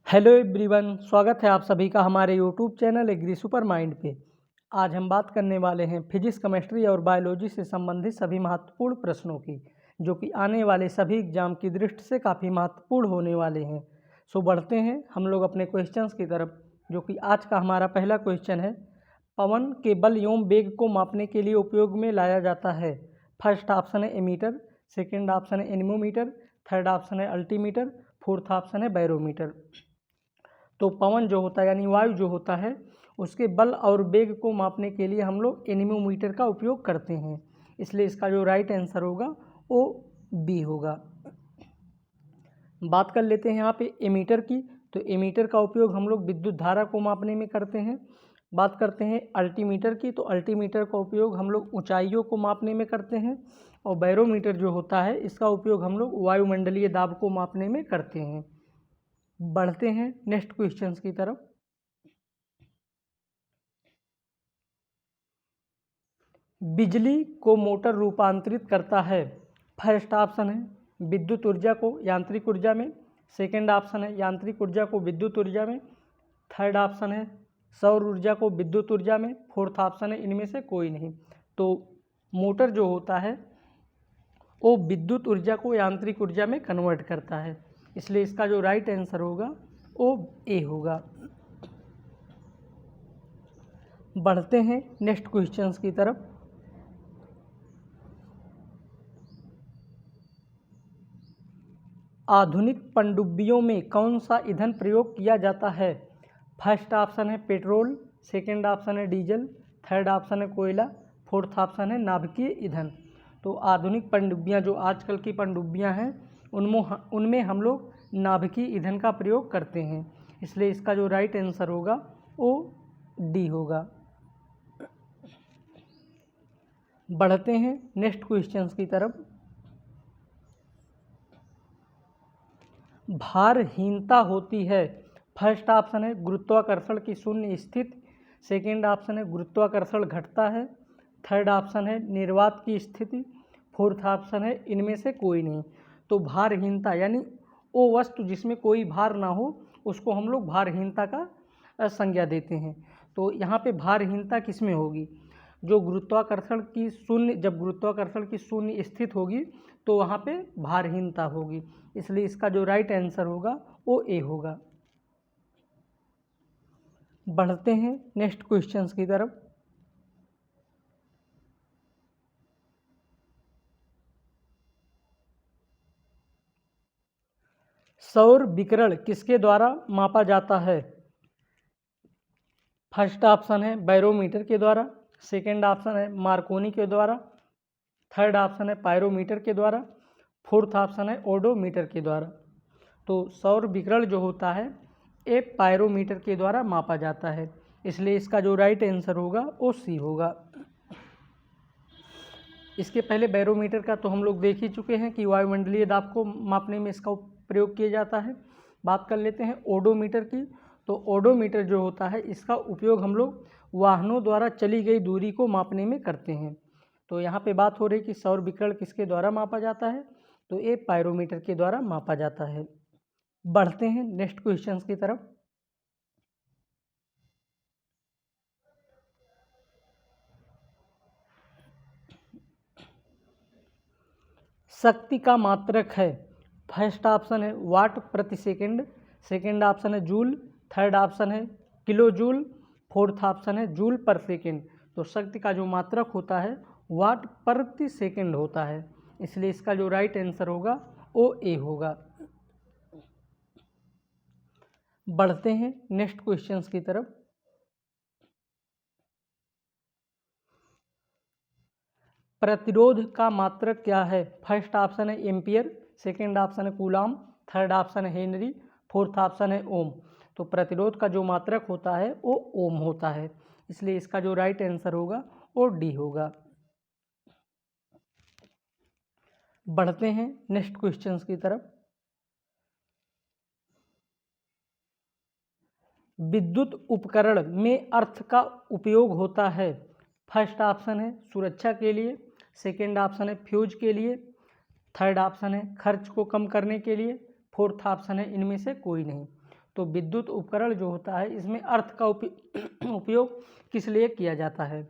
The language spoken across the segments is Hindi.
हेलो एवरीवन, स्वागत है आप सभी का हमारे YouTube channel agri super mind पे। आज हम बात करने वाले हैं फिजिक्स, केमिस्ट्री और बायोलॉजी से संबंधित सभी महत्वपूर्ण प्रश्नों की, जो कि आने वाले सभी एग्जाम की दृष्टि से काफ़ी महत्वपूर्ण होने वाले हैं। सो बढ़ते हैं हम लोग अपने क्वेश्चंस की तरफ, जो कि आज का हमारा पहला क्वेश्चन है। पवन के बल एवं वेग को मापने के लिए उपयोग में लाया जाता है। फर्स्ट ऑप्शन है एमीटर, सेकेंड ऑप्शन है एनीमोमीटर, थर्ड ऑप्शन है अल्टीमीटर, फोर्थ ऑप्शन है बैरोमीटर। तो पवन जो होता है यानी वायु जो होता है, उसके बल और वेग को मापने के लिए हम लोग एनीमोमीटर का उपयोग करते हैं। इसलिए इसका जो राइट आंसर होगा वो बी होगा। बात कर लेते हैं यहाँ पे एमीटर की। तो एमीटर का उपयोग हम लोग विद्युत धारा को मापने में करते हैं। बात करते हैं अल्टीमीटर की। तो अल्टीमीटर का उपयोग हम लोग ऊंचाइयों को मापने में करते हैं। और बैरोमीटर जो होता है, इसका उपयोग हम लोग वायुमंडलीय दाब को मापने में करते हैं। बढ़ते हैं नेक्स्ट क्वेश्चंस की तरफ। बिजली को मोटर रूपांतरित करता है। फर्स्ट ऑप्शन है विद्युत ऊर्जा को यांत्रिक ऊर्जा में, सेकंड ऑप्शन है यांत्रिक ऊर्जा को विद्युत ऊर्जा में, थर्ड ऑप्शन है सौर ऊर्जा को विद्युत ऊर्जा में, फोर्थ ऑप्शन है इनमें से कोई नहीं। तो मोटर जो होता है वो विद्युत ऊर्जा को यांत्रिक ऊर्जा में कन्वर्ट करता है। इसलिए इसका जो राइट आंसर होगा वो ए होगा। बढ़ते हैं नेक्स्ट क्वेश्चंस की तरफ। आधुनिक पनडुब्बियों में कौन सा ईंधन प्रयोग किया जाता है। फर्स्ट ऑप्शन है पेट्रोल, सेकंड ऑप्शन है डीजल, थर्ड ऑप्शन है कोयला, फोर्थ ऑप्शन है नाभिकीय ईंधन। तो आधुनिक पनडुब्बियां जो आजकल की पनडुब्बियां हैं, उनमें हम लोग नाभिकीय ईंधन का प्रयोग करते हैं। इसलिए इसका जो राइट आंसर होगा वो डी होगा। बढ़ते हैं नेक्स्ट क्वेश्चंस की तरफ। भारहीनता होती है। फर्स्ट ऑप्शन है गुरुत्वाकर्षण की शून्य स्थिति, सेकेंड ऑप्शन है गुरुत्वाकर्षण घटता है, थर्ड ऑप्शन है निर्वात की स्थिति, फोर्थ ऑप्शन है इनमें से कोई नहीं। तो भारहीनता यानी वो वस्तु जिसमें कोई भार ना हो, उसको हम लोग भारहीनता का संज्ञा देते हैं। तो यहाँ पे भारहीनता किस में होगी? जो जब गुरुत्वाकर्षण की शून्य स्थित होगी तो वहाँ पे भारहीनता होगी। इसलिए इसका जो राइट आंसर होगा वो ए होगा। बढ़ते हैं नेक्स्ट क्वेश्चंस की तरफ। सौर विकिरण किसके द्वारा मापा जाता है। फर्स्ट ऑप्शन है बैरोमीटर के द्वारा, सेकेंड ऑप्शन है मार्कोनी के द्वारा, थर्ड ऑप्शन है पायरोमीटर के द्वारा, फोर्थ ऑप्शन है ओडोमीटर के द्वारा। तो सौर विकिरण जो होता है ये पायरोमीटर के द्वारा मापा जाता है। इसलिए इसका जो राइट आंसर होगा वो सी होगा। इसके पहले बैरोमीटर का तो हम लोग देख ही चुके हैं कि वायुमंडलीय दाब को मापने में इसका प्रयोग किया जाता है। बात कर लेते हैं ओडोमीटर की। तो ओडोमीटर जो होता है, इसका उपयोग हम लोग वाहनों द्वारा चली गई दूरी को मापने में करते हैं। तो यहाँ पे बात हो रही कि सौर विकिरण किसके द्वारा मापा जाता है, तो ये पायरोमीटर के द्वारा मापा जाता है। बढ़ते हैं नेक्स्ट क्वेश्चंस की तरफ। शक्ति का मात्रक है। फर्स्ट ऑप्शन है वाट प्रति सेकंड, सेकंड ऑप्शन है जूल, थर्ड ऑप्शन है किलो जूल, फोर्थ ऑप्शन है जूल पर सेकंड। तो शक्ति का जो मात्रक होता है वाट प्रति सेकंड होता है। इसलिए इसका जो राइट आंसर होगा वो ए होगा। बढ़ते हैं नेक्स्ट क्वेश्चंस की तरफ। प्रतिरोध का मात्रक क्या है। फर्स्ट ऑप्शन है एम्पियर, सेकेंड ऑप्शन है कूलाम, थर्ड ऑप्शन है हेनरी, फोर्थ ऑप्शन है ओम। तो प्रतिरोध का जो मात्रक होता है वो ओम होता है। इसलिए इसका जो राइट आंसर होगा वो डी होगा। बढ़ते हैं नेक्स्ट क्वेश्चंस की तरफ। विद्युत उपकरण में अर्थ का उपयोग होता है। फर्स्ट ऑप्शन है सुरक्षा के लिए, सेकेंड ऑप्शन है फ्यूज के लिए, थर्ड ऑप्शन है खर्च को कम करने के लिए, फोर्थ ऑप्शन है इनमें से कोई नहीं। तो विद्युत उपकरण जो होता है इसमें अर्थ का उपयोग किस लिए किया जाता है।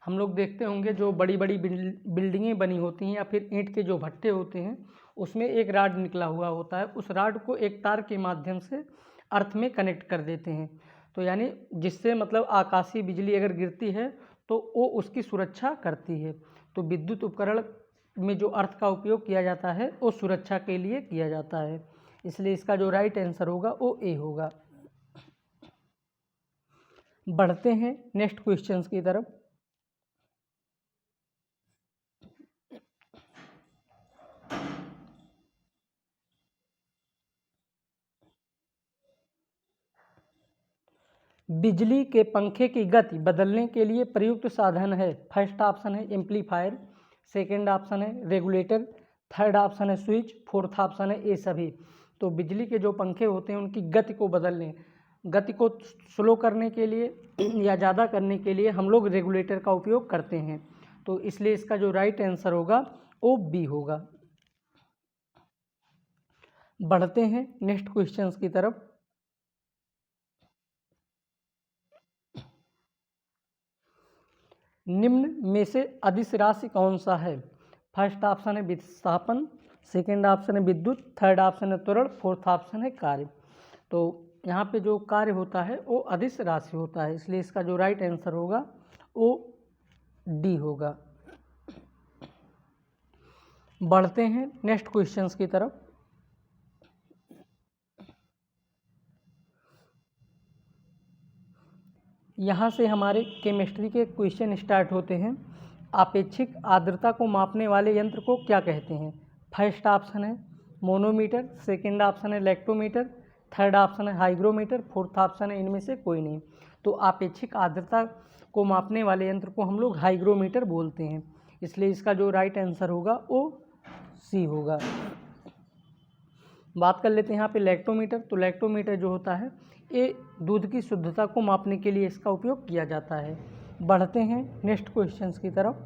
हम लोग देखते होंगे जो बड़ी बड़ी बिल्डिंगें बनी होती हैं या फिर ईंट के जो भट्टे होते हैं उसमें एक राड निकला हुआ होता है, उस राड को एक तार के माध्यम से अर्थ में कनेक्ट कर देते हैं। तो यानी जिससे मतलब आकाशीय बिजली अगर गिरती है तो वो उसकी सुरक्षा करती है। तो विद्युत उपकरण में जो अर्थ का उपयोग किया जाता है वो सुरक्षा के लिए किया जाता है, इसलिए इसका जो राइट आंसर होगा वो ए होगा। बढ़ते हैं नेक्स्ट क्वेश्चन की तरफ। बिजली के पंखे की गति बदलने के लिए प्रयुक्त साधन है। फर्स्ट ऑप्शन है एम्पलीफायर, सेकंड ऑप्शन है रेगुलेटर, थर्ड ऑप्शन है स्विच, फोर्थ ऑप्शन है ये सभी। तो बिजली के जो पंखे होते हैं उनकी गति को बदलने, गति को स्लो करने के लिए या ज़्यादा करने के लिए हम लोग रेगुलेटर का उपयोग करते हैं। तो इसलिए इसका जो राइट आंसर होगा वो बी होगा। बढ़ते हैं नेक्स्ट क्वेश्चन की तरफ। निम्न में से अदिश राशि कौन सा है। फर्स्ट ऑप्शन है विस्थापन, सेकेंड ऑप्शन है विद्युत, थर्ड ऑप्शन है त्वरण, फोर्थ ऑप्शन है कार्य। तो यहाँ पे जो कार्य होता है वो अदिश राशि होता है, इसलिए इसका जो राइट आंसर होगा वो डी होगा। बढ़ते हैं नेक्स्ट क्वेश्चंस की तरफ। यहाँ से हमारे केमिस्ट्री के क्वेश्चन स्टार्ट होते हैं। आपेक्षिक आर्द्रता को मापने वाले यंत्र को क्या कहते हैं। फर्स्ट ऑप्शन है मोनोमीटर, सेकंड ऑप्शन है लैक्टोमीटर, थर्ड ऑप्शन है हाइग्रोमीटर, फोर्थ ऑप्शन है इनमें से कोई नहीं। तो आपेक्षिक आर्द्रता को मापने वाले यंत्र को हम लोग हाइग्रोमीटर बोलते हैं, इसलिए इसका जो राइट आंसर होगा वो सी होगा। बात कर लेते हैं यहाँ पे लैक्टोमीटर। तो लैक्टोमीटर जो होता है ये दूध की शुद्धता को मापने के लिए इसका उपयोग किया जाता है। बढ़ते हैं नेक्स्ट क्वेश्चंस की तरफ।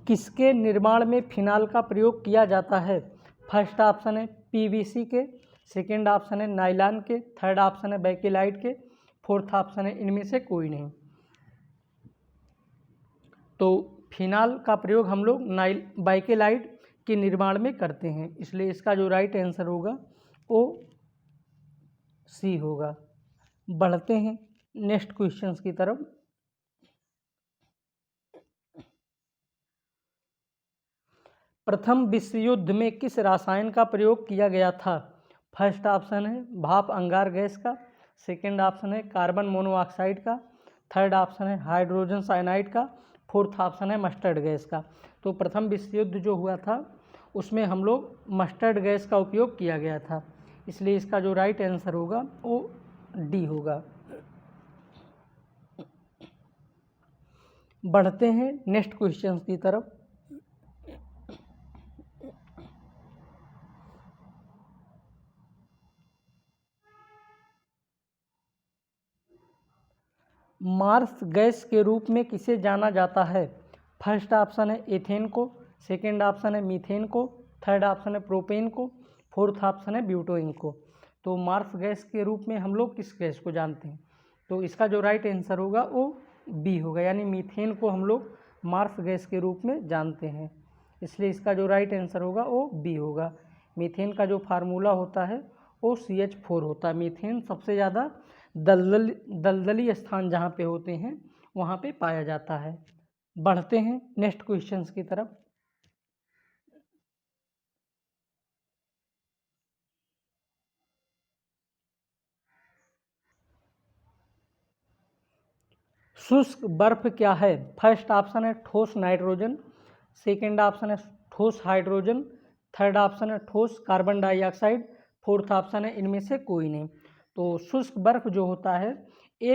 किसके निर्माण में फिनाल का प्रयोग किया जाता है। फर्स्ट ऑप्शन है पीवीसी के, सेकंड ऑप्शन है नायलॉन के, थर्ड ऑप्शन है बेकेलाइट के, फोर्थ ऑप्शन है इनमें से कोई नहीं। तो फिनाल का प्रयोग हम लोग बाइकेलाइट के निर्माण में करते हैं, इसलिए इसका जो राइट आंसर होगा वो सी होगा। बढ़ते हैं नेक्स्ट क्वेश्चंस की तरफ। प्रथम विश्व युद्ध में किस रसायन का प्रयोग किया गया था। फर्स्ट ऑप्शन है भाप अंगार गैस का, सेकंड ऑप्शन है कार्बन मोनोऑक्साइड का, थर्ड ऑप्शन है हाइड्रोजन साइनाइड का, फोर्थ ऑप्शन है मस्टर्ड गैस का। तो प्रथम विश्व युद्ध जो हुआ था उसमें हम लोग मस्टर्ड गैस का उपयोग किया गया था, इसलिए इसका जो राइट आंसर होगा वो डी होगा। बढ़ते हैं नेक्स्ट क्वेश्चन की तरफ। मार्स गैस के रूप में किसे जाना जाता है। फर्स्ट ऑप्शन है एथेन को, सेकंड ऑप्शन है मीथेन को, थर्ड ऑप्शन है प्रोपेन को, फोर्थ ऑप्शन है ब्यूटेन को। तो मार्स गैस के रूप में हम लोग किस गैस को जानते हैं, तो इसका जो राइट आंसर होगा वो बी होगा, यानी मीथेन को हम लोग मार्स गैस के रूप में जानते हैं, इसलिए इसका जो राइट आंसर होगा वो बी होगा। मीथेन का जो फार्मूला होता है वो CH4 होता है। मीथेन सबसे ज़्यादा दलदली स्थान जहाँ पे होते हैं वहाँ पे पाया जाता है। बढ़ते हैं नेक्स्ट क्वेश्चंस की तरफ। शुष्क बर्फ क्या है। फर्स्ट ऑप्शन है ठोस नाइट्रोजन, सेकंड ऑप्शन है ठोस हाइड्रोजन, थर्ड ऑप्शन है ठोस कार्बन डाइऑक्साइड, फोर्थ ऑप्शन है इनमें से कोई नहीं। तो शुष्क बर्फ जो होता है ये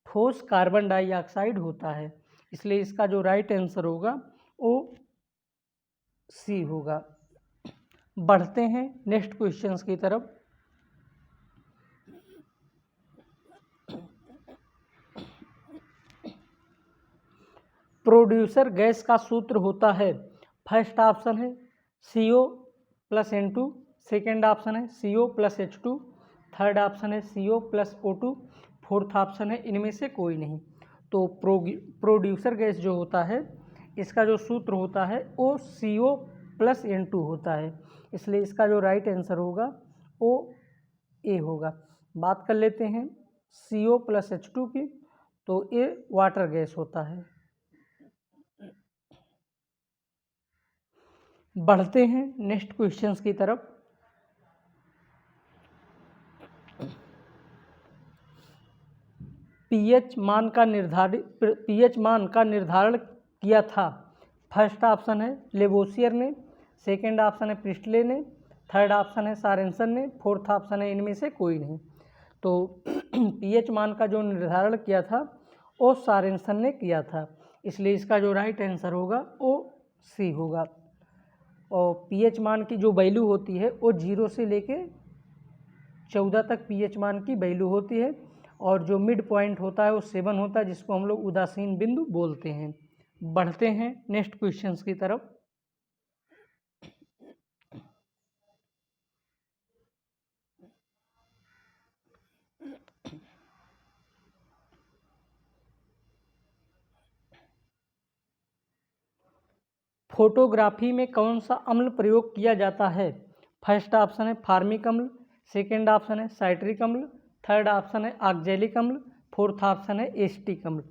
ठोस कार्बन डाइऑक्साइड होता है, इसलिए इसका जो राइट आंसर होगा वो सी होगा। बढ़ते हैं नेक्स्ट क्वेश्चंस की तरफ। प्रोड्यूसर गैस का सूत्र होता है। फर्स्ट ऑप्शन है CO plus N2, second option है CO plus H2, third option है CO plus O2, fourth option है इनमें से कोई नहीं। तो प्रोड्यूसर गैस जो होता है इसका जो सूत्र होता है वो CO प्लस N2 होता है, इसलिए इसका जो राइट आंसर होगा वो ए होगा। बात कर लेते हैं CO प्लस H2 की, तो ये वाटर गैस होता है। बढ़ते हैं नेक्स्ट क्वेश्चंस की तरफ। पीएच मान का निर्धारण किया था। फर्स्ट ऑप्शन है लेवोसियर ने, सेकंड ऑप्शन है प्रिस्टले ने, थर्ड ऑप्शन है सॉरेनसन ने, फोर्थ ऑप्शन है इनमें से कोई नहीं। तो पीएच मान का जो निर्धारण किया था वो सॉरेनसन ने किया था, इसलिए इसका जो राइट आंसर होगा वो सी होगा। और पीएच मान की जो वैल्यू होती है वो 0 से लेके 14 तक पीएच मान की वैल्यू होती है, और जो मिड पॉइंट होता है वो 7 होता है, जिसको हम लोग उदासीन बिंदु बोलते हैं। बढ़ते हैं नेक्स्ट क्वेश्चंस की तरफ। फोटोग्राफी में कौन सा अम्ल प्रयोग किया जाता है? फर्स्ट ऑप्शन है फार्मिक अम्ल, सेकेंड ऑप्शन है साइट्रिक अम्ल, थर्ड ऑप्शन है ऑक्जेलिक अम्ल, फोर्थ ऑप्शन है एसिटिक अम्ल।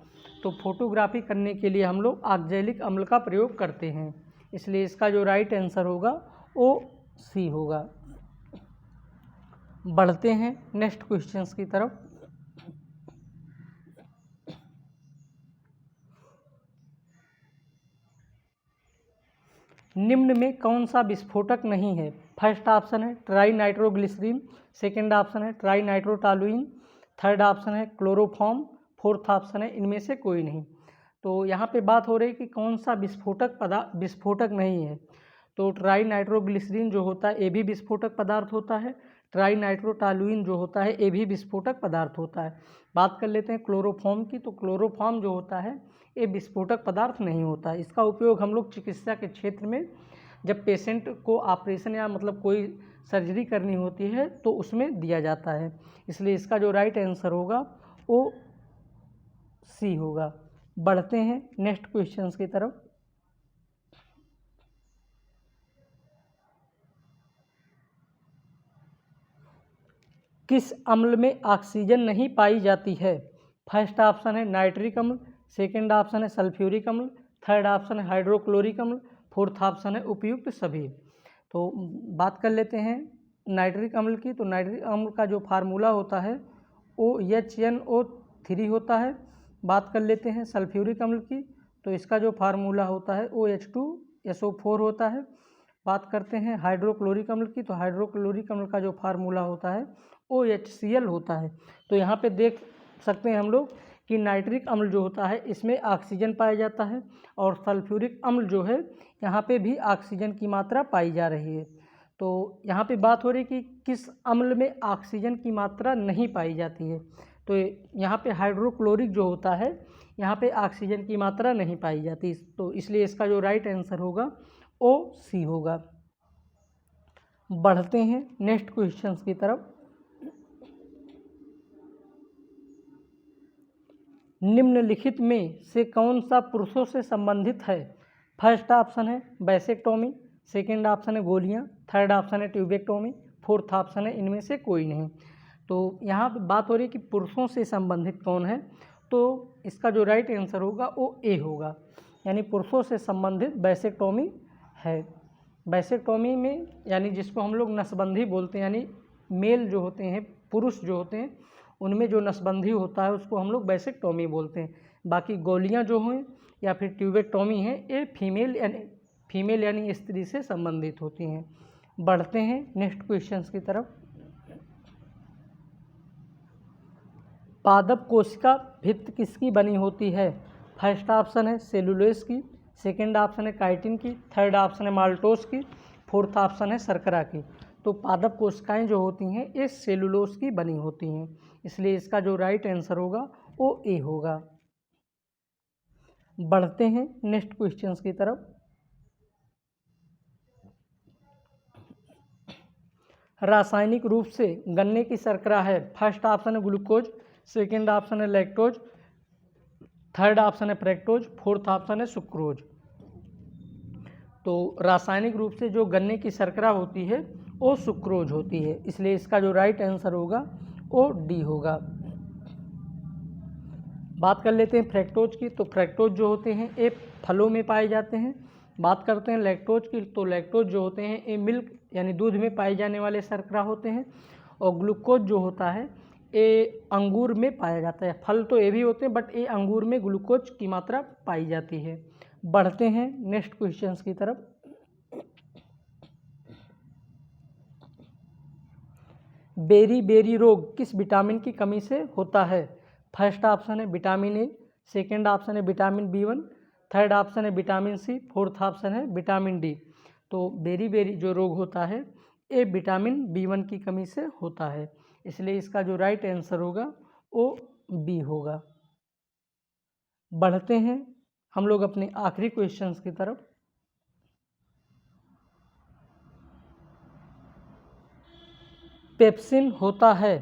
तो फोटोग्राफी करने के लिए हम लोग ऑक्जेलिक अम्ल का प्रयोग करते हैं, इसलिए इसका जो राइट आंसर होगा वो सी होगा। बढ़ते हैं नेक्स्ट क्वेश्चंस की तरफ। निम्न में कौन सा विस्फोटक नहीं है? फर्स्ट ऑप्शन है ट्राई नाइट्रोग्लिसरीन, सेकेंड ऑप्शन है ट्राई नाइट्रोटॉलुइन, थर्ड ऑप्शन है क्लोरोफॉर्म, फोर्थ ऑप्शन है इनमें से कोई नहीं। तो यहाँ पे बात हो रही है कि कौन सा विस्फोटक नहीं है। तो ट्राई नाइट्रोग्लिसरीन जो होता है ये भी विस्फोटक पदार्थ होता है, ट्राई नाइट्रोटॉलुइन जो होता है ये भी विस्फोटक पदार्थ होता है। बात कर लेते हैं क्लोरोफॉर्म की, तो क्लोरोफॉर्म जो होता है ये विस्फोटक पदार्थ नहीं होता है। इसका उपयोग हम लोग चिकित्सा के क्षेत्र में जब पेशेंट को ऑपरेशन या मतलब कोई सर्जरी करनी होती है तो उसमें दिया जाता है, इसलिए इसका जो राइट आंसर होगा वो सी होगा। बढ़ते हैं नेक्स्ट क्वेश्चंस की तरफ। किस अम्ल में ऑक्सीजन नहीं पाई जाती है? फर्स्ट ऑप्शन है नाइट्रिक अम्ल, सेकेंड ऑप्शन है सल्फ्यूरिक अम्ल, थर्ड ऑप्शन है हाइड्रोक्लोरिक अम्ल, फोर्थ ऑप्शन है उपयुक्त सभी। तो बात कर लेते हैं नाइट्रिक अम्ल की। तो नाइट्रिक अम्ल का जो फार्मूला होता है वो HNO3 होता है। बात कर लेते हैं सल्फ्यूरिक अम्ल की, तो इसका जो फार्मूला होता है OH2SO4 होता है। बात करते हैं हाइड्रोक्लोरिक अम्ल की, तो हाइड्रोक्लोरिक अम्ल का जो फार्मूला होता है OHCl होता है। तो यहाँ पे देख सकते हैं हम लोग कि नाइट्रिक अम्ल जो होता है इसमें ऑक्सीजन पाया जाता है, और सल्फ्यूरिक अम्ल जो है यहाँ पे भी ऑक्सीजन की मात्रा पाई जा रही है। तो यहाँ पे बात हो रही है कि किस अम्ल में ऑक्सीजन की मात्रा नहीं पाई जाती है। तो यहाँ पे हाइड्रोक्लोरिक जो होता है यहाँ पे ऑक्सीजन की मात्रा नहीं पाई जाती, तो इसलिए इसका जो राइट आंसर होगा वो सी होगा। बढ़ते हैं नेक्स्ट क्वेश्चंस की तरफ। निम्नलिखित में से कौन सा पुरुषों से संबंधित है? फर्स्ट ऑप्शन है वैसेक्टोमी, सेकेंड ऑप्शन है गोलियां, थर्ड ऑप्शन है ट्यूबेक्टोमी, फोर्थ ऑप्शन है इनमें से कोई नहीं। तो यहाँ पे बात हो रही है कि पुरुषों से संबंधित कौन है, तो इसका जो राइट आंसर होगा वो ए होगा, यानी पुरुषों से संबंधित वैसेक्टोमी है। वैसेक्टोमी में यानी जिसको हम लोग नसबंदी बोलते हैं, यानी मेल जो होते हैं, पुरुष जो होते हैं उनमें जो नसबंदी होता है उसको हम लोग वैसेक्टोमी बोलते हैं। बाकी गोलियां जो हैं या फिर ट्यूबेक्टोमी है ये फीमेल यानी स्त्री से संबंधित होती हैं। बढ़ते हैं नेक्स्ट क्वेश्चंस की तरफ। पादप कोशिका भित्ति किसकी बनी होती है? फर्स्ट ऑप्शन है सेलुलोज की, सेकेंड ऑप्शन है काइटिन की, थर्ड ऑप्शन है माल्टोज की, फोर्थ ऑप्शन है शर्करा की। तो पादप कोशिकाएं जो होती हैं ये सेलुलोज की बनी होती हैं, इसलिए इसका जो राइट आंसर होगा वो ए होगा। बढ़ते हैं नेक्स्ट क्वेश्चंस की तरफ। रासायनिक रूप से गन्ने की शर्करा है? फर्स्ट ऑप्शन है ग्लूकोज, सेकंड ऑप्शन है लैक्टोज, थर्ड ऑप्शन है फ्रैक्टोज, फोर्थ ऑप्शन है सुक्रोज। तो रासायनिक रूप से जो गन्ने की शर्करा होती है वो सुक्रोज होती है, इसलिए इसका जो राइट आंसर होगा वो डी होगा। बात कर लेते हैं फ्रैक्टोज की। तो फ्रैक्टोज जो होते हैं ये फलों में पाए जाते हैं। बात करते हैं लैक्टोज की। तो लैक्टोज जो होते हैं ये मिल्क यानी दूध में पाए जाने वाले शर्करा होते हैं। और ग्लूकोज जो होता है ये अंगूर में पाया जाता है। फल तो ये भी होते हैं बट ये अंगूर में ग्लूकोज की मात्रा पाई जाती है। बढ़ते हैं नेक्स्ट क्वेश्चंस की तरफ। बेरी बेरी रोग किस विटामिन की कमी से होता है? फर्स्ट ऑप्शन है विटामिन ए, सेकेंड ऑप्शन है विटामिन B1, थर्ड ऑप्शन है विटामिन सी, फोर्थ ऑप्शन है विटामिन डी। तो बेरी बेरी जो रोग होता है ये विटामिन B1 की कमी से होता है, इसलिए इसका जो राइट आंसर होगा वो बी होगा। बढ़ते हैं हम लोग अपने आखिरी क्वेश्चंस की तरफ। पेप्सिन होता है?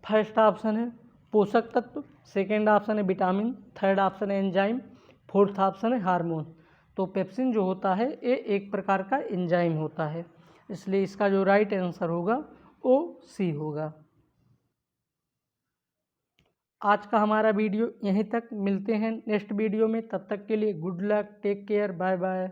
फर्स्ट ऑप्शन है पोषक तत्व, सेकेंड ऑप्शन है विटामिन, थर्ड ऑप्शन है एंजाइम, फोर्थ ऑप्शन है हार्मोन। तो पेप्सिन जो होता है ये एक प्रकार का एंजाइम होता है, इसलिए इसका जो राइट आंसर होगा वो सी होगा। आज का हमारा वीडियो यहीं तक, मिलते हैं नेक्स्ट वीडियो में। तब तक के लिए good luck, take care, bye bye.